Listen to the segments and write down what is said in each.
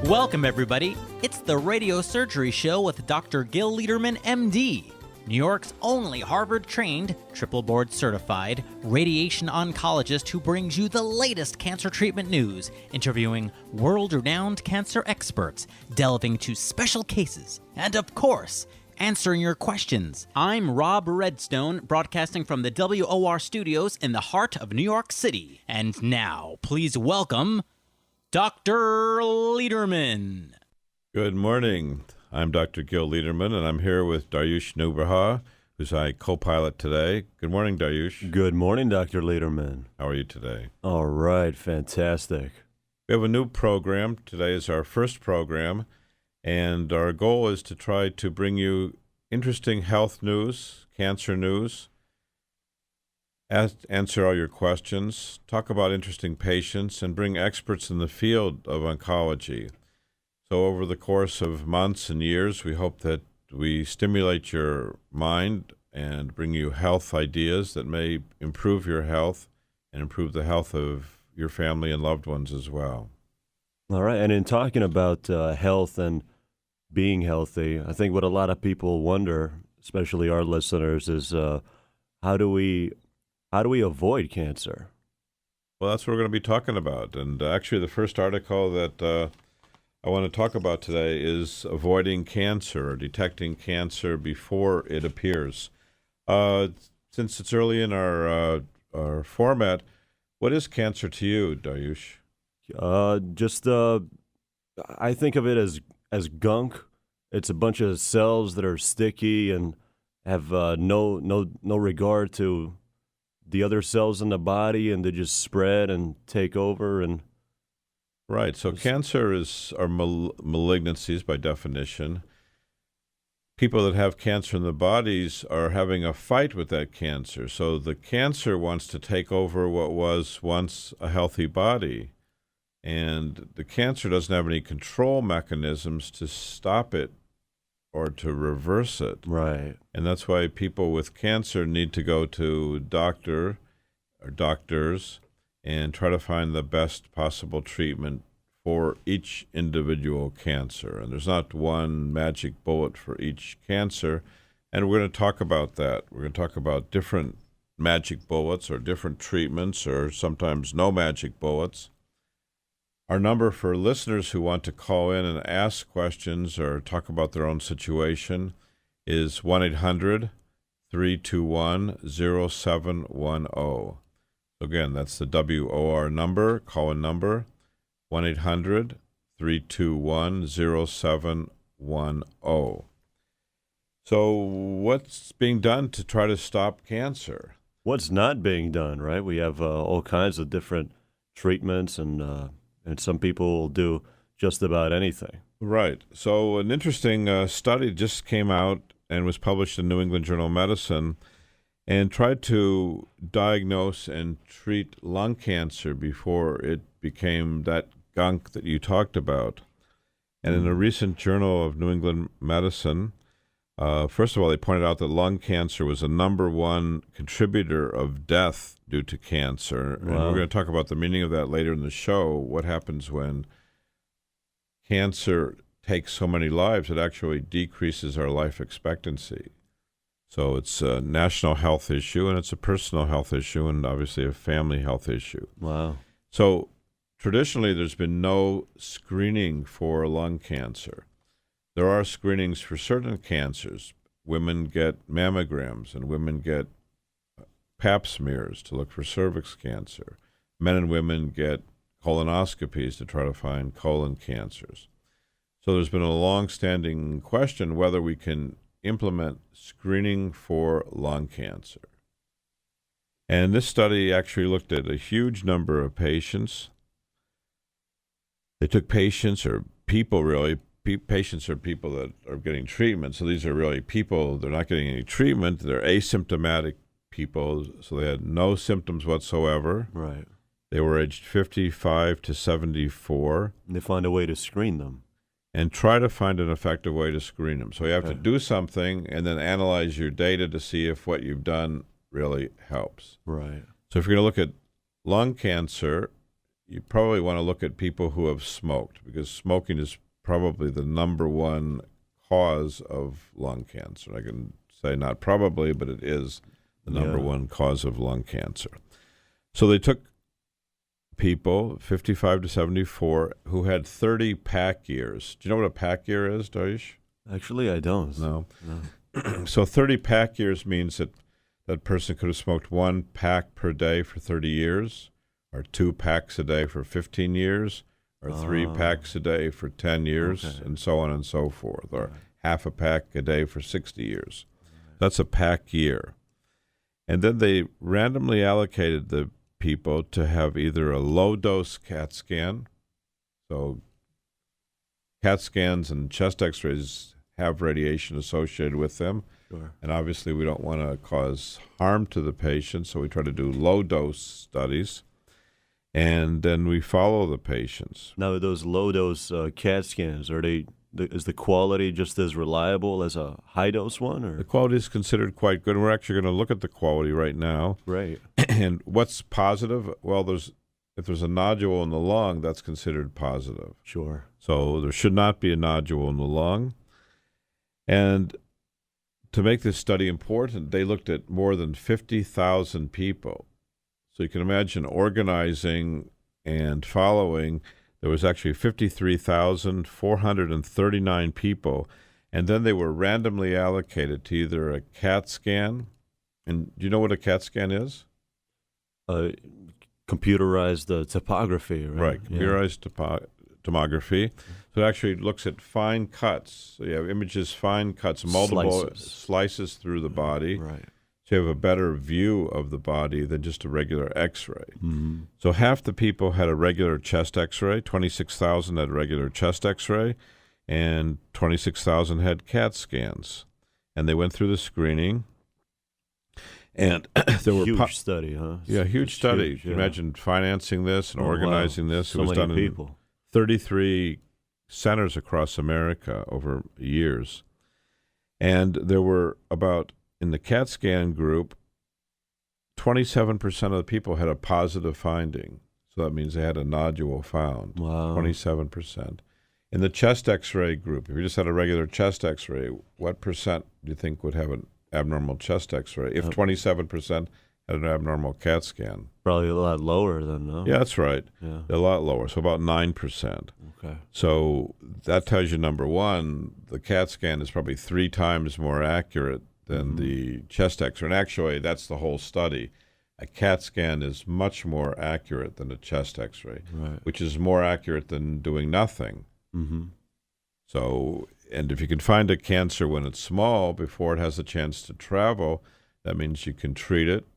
Welcome, everybody. It's the Radiosurgery Show with Dr. Gil Lederman, MD, New York's only Harvard-trained, triple board-certified radiation oncologist who brings you the latest cancer treatment news, interviewing world-renowned cancer experts, delving into special cases, and, of course, answering your questions. I'm Rob Redstone, broadcasting from the WOR studios in the heart of New York City. And now, please welcome Dr. Lederman. Good morning. I'm Dr. Gil Lederman, and I'm here with Daryush Nubraha, who's my co-pilot today. Good morning, Daryush. Good morning, Dr. Lederman. How are you today? All right, fantastic. We have a new program. Today is our first program, and our goal is to try to bring you interesting health news, cancer news, answer all your questions, talk about interesting patients, and bring experts in the field of oncology. So over the course of months and years, we hope that we stimulate your mind and bring you health ideas that may improve your health and improve the health of your family and loved ones as well. All right, and in talking about health and being healthy, I think what a lot of people wonder, especially our listeners, is how do we avoid cancer? Well, that's what we're going to be talking about. And actually, the first article that I want to talk about today is avoiding cancer or detecting cancer before it appears. Since it's early in our format, what is cancer to you, Daryush? I think of it as gunk. It's a bunch of cells that are sticky and have no regard to the other cells in the body, and they just spread and take over. And right. So cancer are malignancies by definition. People that have cancer in the bodies are having a fight with that cancer. So the cancer wants to take over what was once a healthy body. And the cancer doesn't have any control mechanisms to stop it or to reverse it. Right. And that's why people with cancer need to go to doctor or doctors and try to find the best possible treatment for each individual cancer. And there's not one magic bullet for each cancer. And we're going to talk about that. We're going to talk about different magic bullets or different treatments or sometimes no magic bullets. Our number for listeners who want to call in and ask questions or talk about their own situation is 1-800-321-0710. Again, that's the WOR number, call-in number, 1-800-321-0710. So what's being done to try to stop cancer? What's not being done, right? We have all kinds of different treatments, and some people will do just about anything. Right. So an interesting study just came out and was published in New England Journal of Medicine and tried to diagnose and treat lung cancer before it became that gunk that you talked about. And in a recent journal of New England Medicine, first of all, they pointed out that lung cancer was the number one contributor of death due to cancer. Wow. And we're going to talk about the meaning of that later in the show, what happens when cancer takes so many lives, it actually decreases our life expectancy. So it's a national health issue, and it's a personal health issue, and obviously a family health issue. Wow. So traditionally, there's been no screening for lung cancer. There are screenings for certain cancers. Women get mammograms, and women get pap smears to look for cervix cancer. Men and women get colonoscopies to try to find colon cancers. So there's been a long-standing question whether we can implement screening for lung cancer. And this study actually looked at a huge number of patients. They took patients, or people really, patients are people that are getting treatment. So these are really people, they're not getting any treatment. They're asymptomatic people, so they had no symptoms whatsoever. Right. They were aged 55 to 74. And they find a way to screen them. And try to find an effective way to screen them. So you have to do something and then analyze your data to see if what you've done really helps. Right. So if you're going to look at lung cancer, you probably want to look at people who have smoked, because smoking is probably the number one cause of lung cancer. I can say not probably, but it is the number one cause of lung cancer. So they took people 55 to 74 who had 30 pack years. Do you know what a pack year is, Daish? Actually, I don't. No. So 30 pack years means that that person could have smoked 1 pack per day for 30 years, or 2 packs a day for 15 years, or 3 packs a day for 10 years, and so on and so forth, or half a pack a day for 60 years. That's a pack year. And then they randomly allocated the people to have either a low-dose CAT scan. So CAT scans and chest x-rays have radiation associated with them. Sure. And obviously we don't want to cause harm to the patient, so we try to do low-dose studies. And then we follow the patients. Now, those low-dose CAT scans, is the quality just as reliable as a high-dose one? Or? The quality is considered quite good, and we're actually going to look at the quality right now. Right. And what's positive? Well, if there's a nodule in the lung, that's considered positive. Sure. So there should not be a nodule in the lung. And to make this study important, they looked at more than 50,000 people. So you can imagine organizing and following. There was actually 53,439 people, and then they were randomly allocated to either a CAT scan. And do you know what a CAT scan is? Computerized topography, right? Right, computerized tomography. So it actually looks at fine cuts. So you have images, fine cuts, multiple slices through the body. Right. So you have a better view of the body than just a regular X-ray. Mm-hmm. So half the people had a regular chest X-ray, 26,000 had a regular chest X-ray, and 26,000 had CAT scans. And they went through the screening. And there were huge study, huh? Yeah, huge study. Huge, Imagine financing this and organizing this. So it was many done people. in 33 centers across America over years. And there were about, in the CAT scan group, 27% of the people had a positive finding. So that means they had a nodule found. Wow. 27%. In the chest X-ray group, if you just had a regular chest X-ray, what percent do you think would have an abnormal chest X-ray if 27% had an abnormal CAT scan? Probably a lot lower than, no? Yeah, that's right. Yeah. A lot lower, so about 9%. Okay. So that tells you, number one, the CAT scan is probably 3 times more accurate than the chest X-ray. And actually, that's the whole study. A CAT scan is much more accurate than a chest X-ray, right, which is more accurate than doing nothing. Mm-hmm. So, and if you can find a cancer when it's small before it has a chance to travel, that means you can treat it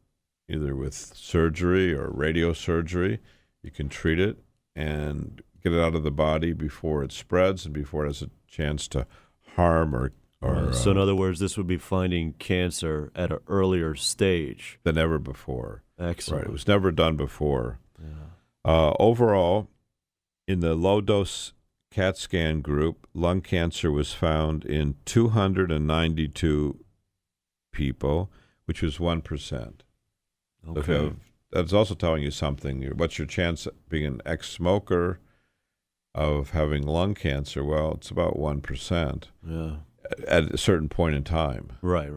either with surgery or radiosurgery. You can treat it and get it out of the body before it spreads and before it has a chance to harm or so in other words, this would be finding cancer at an earlier stage than ever before. Excellent. Right. It was never done before. Yeah. Overall, in the low-dose CAT scan group, lung cancer was found in 292 people, which was 1%. Okay. So that's also telling you something. What's your chance of being an ex-smoker of having lung cancer? Well, it's about 1%. Yeah. At a certain point in time. Right.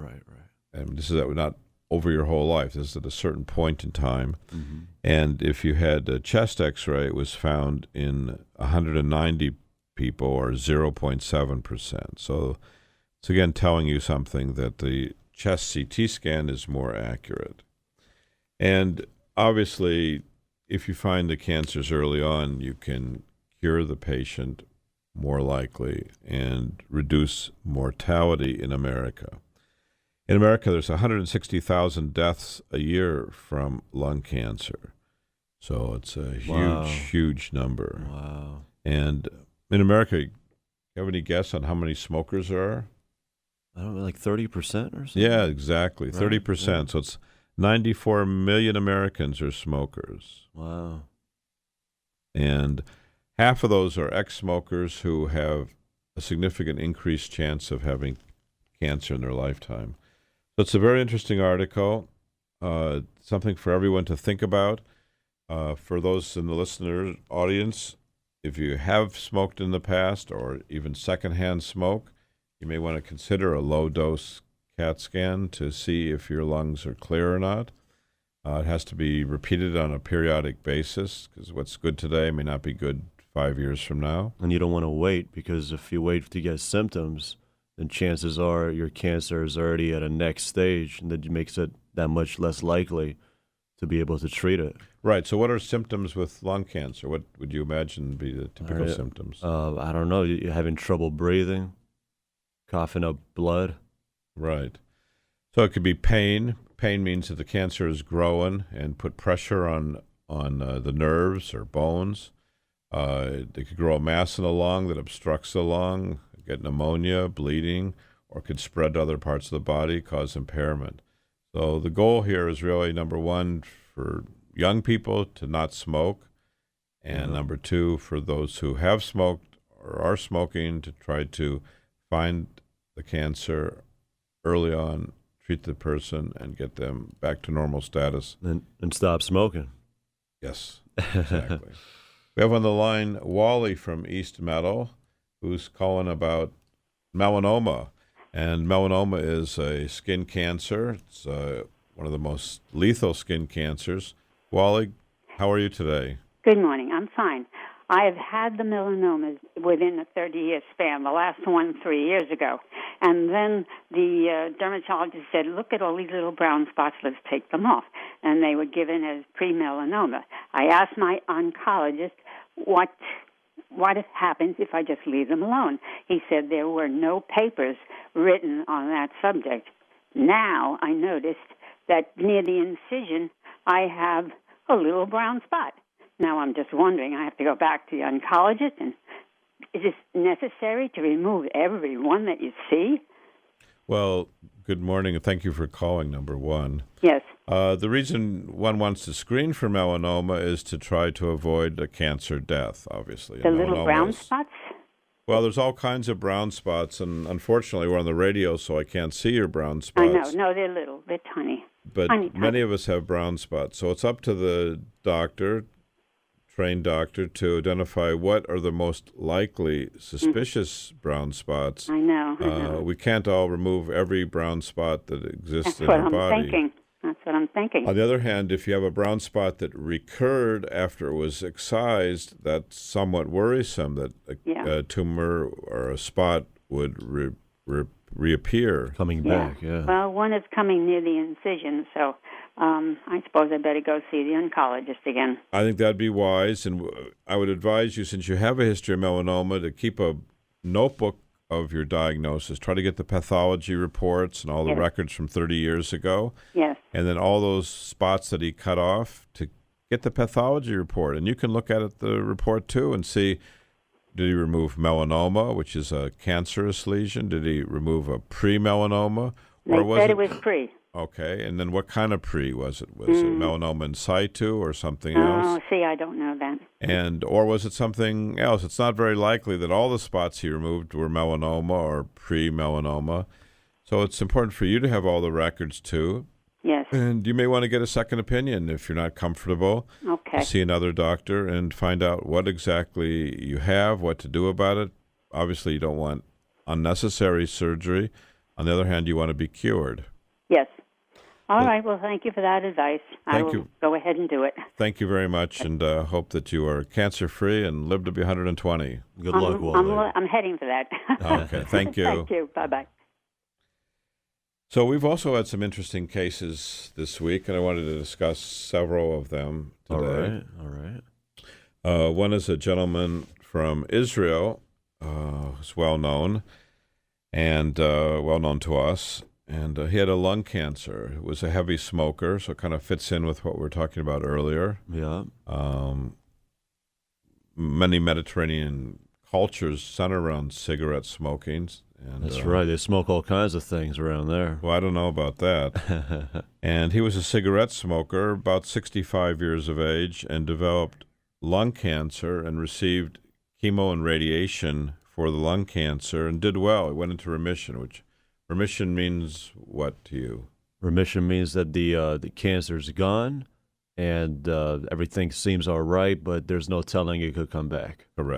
And this is not over your whole life. This is at a certain point in time. Mm-hmm. And if you had a chest X-ray, it was found in 190 people, or 0.7%. So it's again telling you something that the chest CT scan is more accurate. And obviously, if you find the cancers early on, you can cure the patient more likely and reduce mortality in America. In America, there's 160,000 deaths a year from lung cancer. So it's a huge number. Wow. And in America, you have any guess on how many smokers there are? I don't know, like 30% or something? Yeah, exactly. Right. 30%. Yeah. So it's 94 million Americans are smokers. Wow. And half of those are ex-smokers who have a significant increased chance of having cancer in their lifetime. So it's a very interesting article, something for everyone to think about. For those in the listener audience, if you have smoked in the past or even secondhand smoke, you may want to consider a low-dose CAT scan to see if your lungs are clear or not. It has to be repeated on a periodic basis because what's good today may not be good 5 years from now. And you don't want to wait, because if you wait to get symptoms, then chances are your cancer is already at a next stage, and that makes it that much less likely to be able to treat it. Right. So what are symptoms with lung cancer? What would you imagine be the typical symptoms? I don't know. You're having trouble breathing, coughing up blood. Right. So it could be pain. Pain means that the cancer is growing and put pressure on the nerves or bones. They could grow a mass in the lung that obstructs the lung, get pneumonia, bleeding, or could spread to other parts of the body, cause impairment. So the goal here is really, number one, for young people to not smoke, and number two, for those who have smoked or are smoking, to try to find the cancer early on, treat the person, and get them back to normal status. And stop smoking. Yes, exactly. We have on the line Wally from East Meadow, who's calling about melanoma. And melanoma is a skin cancer. It's one of the most lethal skin cancers. Wally, how are you today? Good morning. I'm fine. I have had the melanomas within a 30-year span, the last one 3 years ago. And then the dermatologist said, look at all these little brown spots, let's take them off. And they were given as pre-melanoma. I asked my oncologist what happens if I just leave them alone. He said there were no papers written on that subject. Now I noticed that near the incision I have a little brown spot. Now I'm just wondering, I have to go back to the oncologist, and is it necessary to remove every one that you see? Well, good morning, and thank you for calling, number one. Yes. The reason one wants to screen for melanoma is to try to avoid a cancer death, obviously. The little brown spots? Well, there's all kinds of brown spots, and unfortunately we're on the radio, so I can't see your brown spots. I know. No, they're little. They're tiny. But tiny. Many of us have brown spots, so it's up to the doctor, trained doctor, to identify what are the most likely suspicious brown spots. I know. We can't all remove every brown spot that exists That's in what our I'm body. thinking. That's what I'm thinking. On the other hand, if you have a brown spot that recurred after it was excised, that's somewhat worrisome, that a tumor or a spot would reappear. Coming back, yeah. Well, one is coming near the incision, so I suppose I better go see the oncologist again. I think that'd be wise, and I would advise you, since you have a history of melanoma, to keep a notebook of your diagnosis. Try to get the pathology reports and all the records from 30 years ago. Yes. And then all those spots that he cut off, to get the pathology report. And you can look at the report, too, and see, did he remove melanoma, which is a cancerous lesion? Did he remove a pre-melanoma? They said it was pre. Okay, and then what kind of pre was it? Was it melanoma in situ or something else? Oh, see, I don't know that. Or was it something else? It's not very likely that all the spots he removed were melanoma or pre-melanoma. So it's important for you to have all the records, too. Yes. And you may want to get a second opinion if you're not comfortable. Okay. See another doctor and find out what exactly you have, what to do about it. Obviously, you don't want unnecessary surgery. On the other hand, you want to be cured. Yes. All right. Well, thank you for that advice. I will go ahead and do it. Thank you very much, and hope that you are cancer-free and live to be 120. Good luck, Wally. I'm heading for that. Okay. Thank you. Thank you. Bye-bye. So we've also had some interesting cases this week, and I wanted to discuss several of them today. All right. One is a gentleman from Israel, who's well-known, and well-known to us. And he had a lung cancer. He was a heavy smoker, so it kind of fits in with what we were talking about earlier. Yeah. Many Mediterranean cultures center around cigarette smoking. And, that's right. They smoke all kinds of things around there. Well, I don't know about that. And he was a cigarette smoker, about 65 years of age, and developed lung cancer and received chemo and radiation for the lung cancer and did well. He went into remission, which remission means what to you? Remission means that the cancer's gone and everything seems all right, but there's no telling it could come back. Correct.